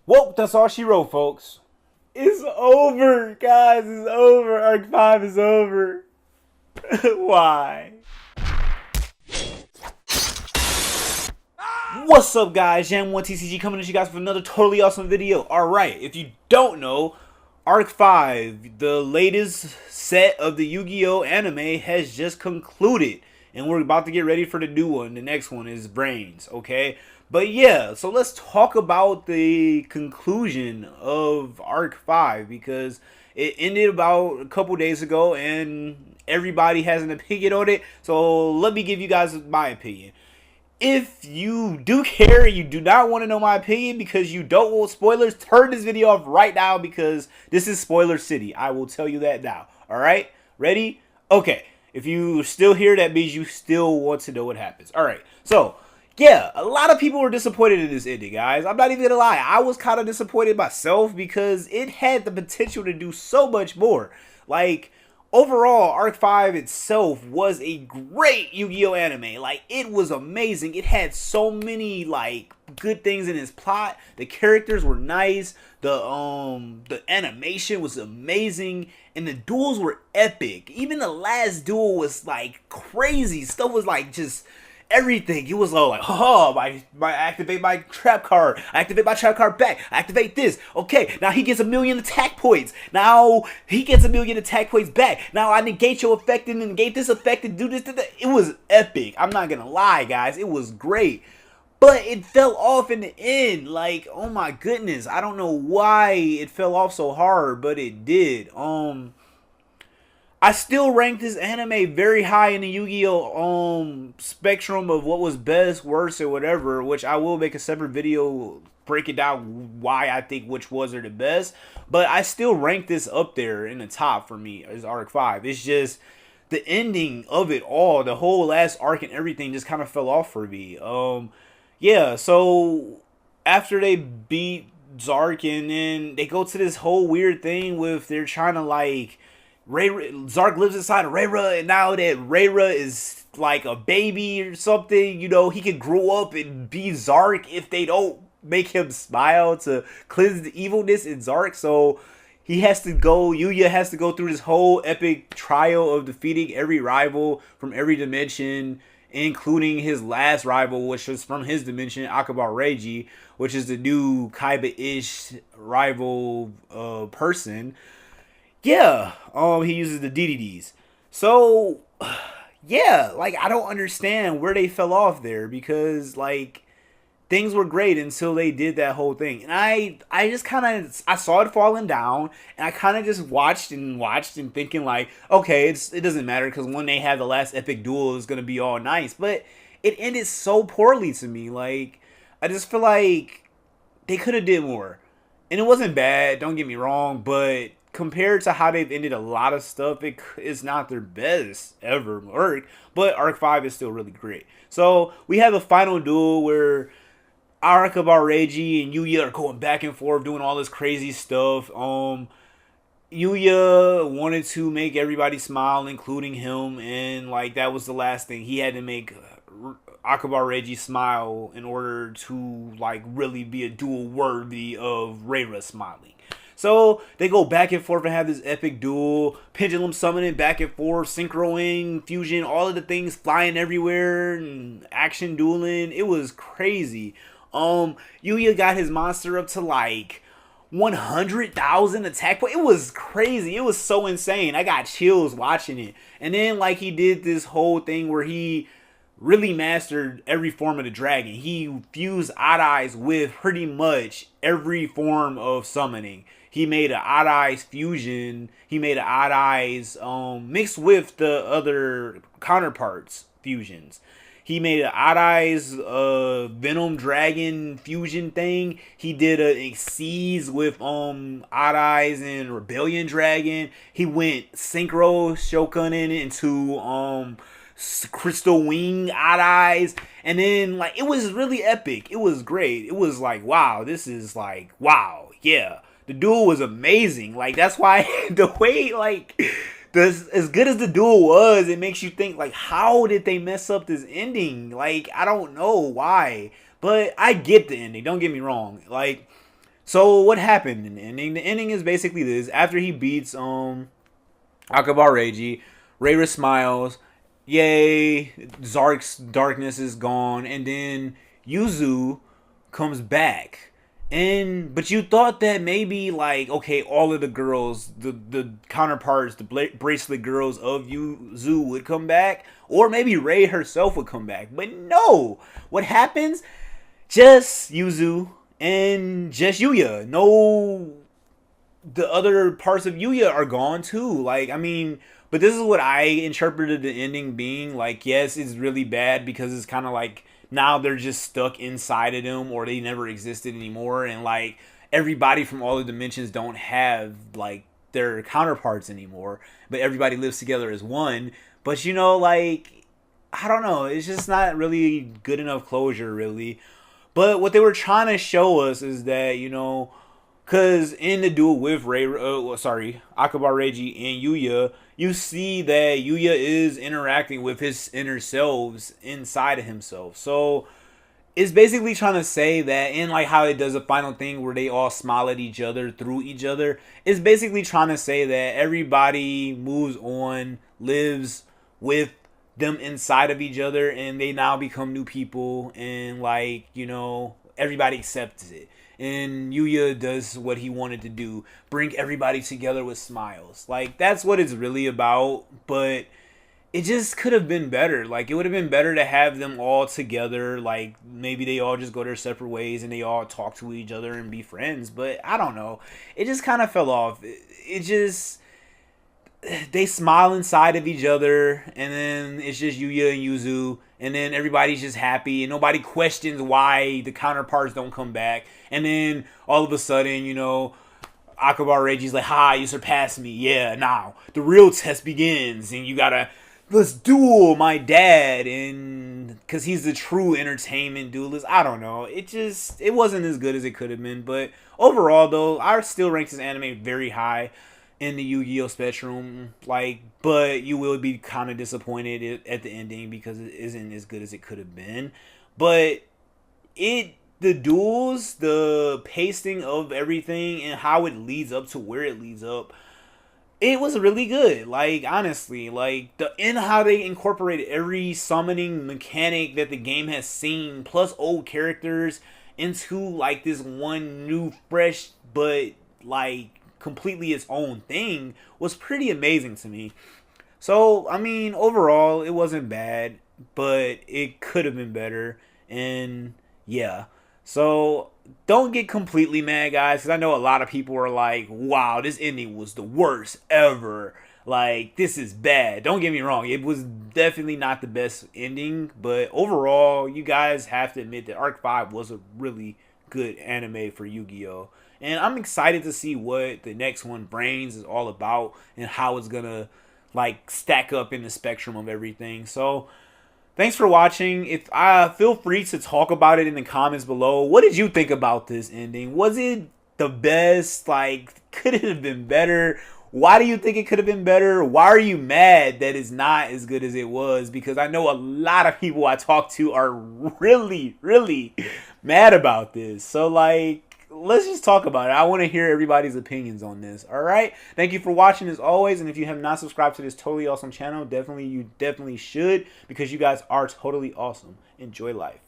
Whoa, that's all she wrote, folks. It's over, guys. It's over. Arc 5 is over. Why? What's up, guys? Jam1 TCG coming at you guys with another totally awesome video. Alright, if you don't know, Arc 5, the latest set of the Yu-Gi-Oh anime, has just concluded. And we're about to get ready for the new one. The next one is Brains, okay? But yeah, so let's talk about the conclusion of Arc 5, because it ended about a couple days ago and everybody has an opinion on it. So let me give you guys my opinion. If you do care, you do not want to know my opinion because you don't want spoilers, turn this video off right now because this is spoiler city. I will tell you that now. Alright? Ready? Okay. If you still here, that means you still want to know what happens. Alright. So, yeah, a lot of people were disappointed in this ending, guys. I'm not even gonna lie. I was kind of disappointed myself because it had the potential to do so much more. Like, overall, Arc 5 itself was a great Yu-Gi-Oh anime. Like, it was amazing. It had so many, like, good things in its plot. The characters were nice. The animation was amazing. And the duels were epic. Even the last duel was, like, crazy. Stuff was, like, just everything. It was all like, oh, my activate my trap card. I activate my trap card back. I activate this. Okay, now he gets 1,000,000 attack points. Now he gets 1,000,000 attack points back. Now I negate your effect and negate this effect and do this. It was epic. I'm not gonna lie, guys. It was great. But it fell off in the end. Like, oh my goodness. I don't know why it fell off so hard, but it did. I still rank this anime very high in the Yu-Gi-Oh spectrum of what was best, worst, or whatever, which I will make a separate video breaking down why I think which was are the best. But I still rank this up there in the top for me as Arc 5. It's just the ending of it all, the whole last arc and everything just kind of fell off for me. Yeah, so after they beat Zark and then they go to this whole weird thing with they're trying to like Zark lives inside of Rayra, and now that Rayra is like a baby or something, you know, he could grow up and be Zark if they don't make him smile to cleanse the evilness in Zark. So he has to go, Yuya has to go through this whole epic trial of defeating every rival from every dimension, including his last rival, which was from his dimension, Akabar Reiji, which is the new Kaiba-ish rival person. Yeah, he uses the DDDs. So, yeah, like, I don't understand where they fell off there because, like, things were great until they did that whole thing. And I just kind of, I saw it falling down, and I kind of just watched and thinking, like, okay, it doesn't matter because when they have the last epic duel, it's going to be all nice. But it ended so poorly to me. Like, I just feel like they could have did more. And it wasn't bad, don't get me wrong, but compared to how they've ended a lot of stuff, it's not their best ever work, but Arc 5 is still really great. So we have a final duel where Arakabar Reiji and Yuya are going back and forth doing all this crazy stuff. Yuya wanted to make everybody smile, including him, and like that was the last thing. He had to make Akabar Reiji smile in order to like really be a duel worthy of Rayra smiling. So they go back and forth and have this epic duel, pendulum summoning back and forth, synchroing, fusion, all of the things flying everywhere, and action dueling. It was crazy. Yuya got his monster up to like 100,000 attack point. It was crazy. It was so insane. I got chills watching it. And then like he did this whole thing where he really mastered every form of the dragon. He fused Odd Eyes with pretty much every form of summoning. He made an Odd Eyes fusion. He made an Odd Eyes mixed with the other counterparts fusions. He made an Odd Eyes Venom Dragon fusion thing. He did a Xyz with Odd Eyes and Rebellion Dragon. He went Synchro Shokunin into Crystal Wing Odd Eyes. And then like it was really epic. It was great. It was like, wow, this is like, wow, yeah. The duel was amazing. Like that's why the way like as good as the duel was, it makes you think like, how did they mess up this ending? Like I don't know why, but I get the ending. Don't get me wrong. Like So what happened in the ending? The ending is basically this: after he beats Akabar Reiji, Reira smiles, yay, Zark's darkness is gone, and then Yuzu comes back. And but you thought that maybe like, okay, all of the girls, the counterparts, the bracelet girls of Yuzu would come back, or maybe Rei herself would come back. But no, what happens? Just Yuzu and just Yuya. No, the other parts of Yuya are gone too. Like, I mean, but this is what I interpreted the ending being. Like, yes, it's really bad because it's kind of like now they're just stuck inside of them, or they never existed anymore, and like everybody from all the dimensions don't have like their counterparts anymore, but everybody lives together as one. But you know, like, I don't know, it's just not really good enough closure, really. But what they were trying to show us is that, you know, because in the duel with Akabar Reiji and Yuya, you see that Yuya is interacting with his inner selves inside of himself. So it's basically trying to say that, in like how it does a final thing where they all smile at each other through each other, it's basically trying to say that everybody moves on, lives with them inside of each other, and they now become new people, and like, you know, everybody accepts it. And Yuya does what he wanted to do, bring everybody together with smiles. Like, that's what it's really about. But it just could have been better. Like, it would have been better to have them all together. Like, maybe they all just go their separate ways and they all talk to each other and be friends. But I don't know, it just kind of fell off. It just, they smile inside of each other, and then it's just Yuya and Yuzu, and then everybody's just happy, and nobody questions why the counterparts don't come back. And then all of a sudden, you know, Akabar Reiji's like, "Ha, you surpassed me. Yeah, now the real test begins, and you gotta, let's duel my dad," and because he's the true entertainment duelist. I don't know. It wasn't as good as it could have been. But overall, though, I still rank this anime very high in the Yu-Gi-Oh spectrum. Like, but you will be kind of disappointed at the ending because it isn't as good as it could have been. But the duels, the pacing of everything, and how it leads up to where it leads up, it was really good. Like, honestly, like how they incorporated every summoning mechanic that the game has seen, plus old characters, into like this one new, fresh, but like completely its own thing, was pretty amazing to me. So, I mean, overall, it wasn't bad, but it could have been better. And yeah. So, don't get completely mad, guys, because I know a lot of people are like, wow, this ending was the worst ever. Like, this is bad. Don't get me wrong. It was definitely not the best ending, but overall, you guys have to admit that Arc 5 was a really good anime for Yu-Gi-Oh! And I'm excited to see what the next one, Brains, is all about, and how it's gonna like stack up in the spectrum of everything. So thanks for watching. If feel free to talk about it in the comments below. What did you think about this ending? Was it the best? Like, could it have been better? Why do you think it could have been better? Why are you mad that it's not as good as it was? Because I know a lot of people I talk to are really, really mad about this. So, like, let's just talk about it. I want to hear everybody's opinions on this. All right. Thank you for watching as always. And if you have not subscribed to this totally awesome channel, you definitely should, because you guys are totally awesome. Enjoy life.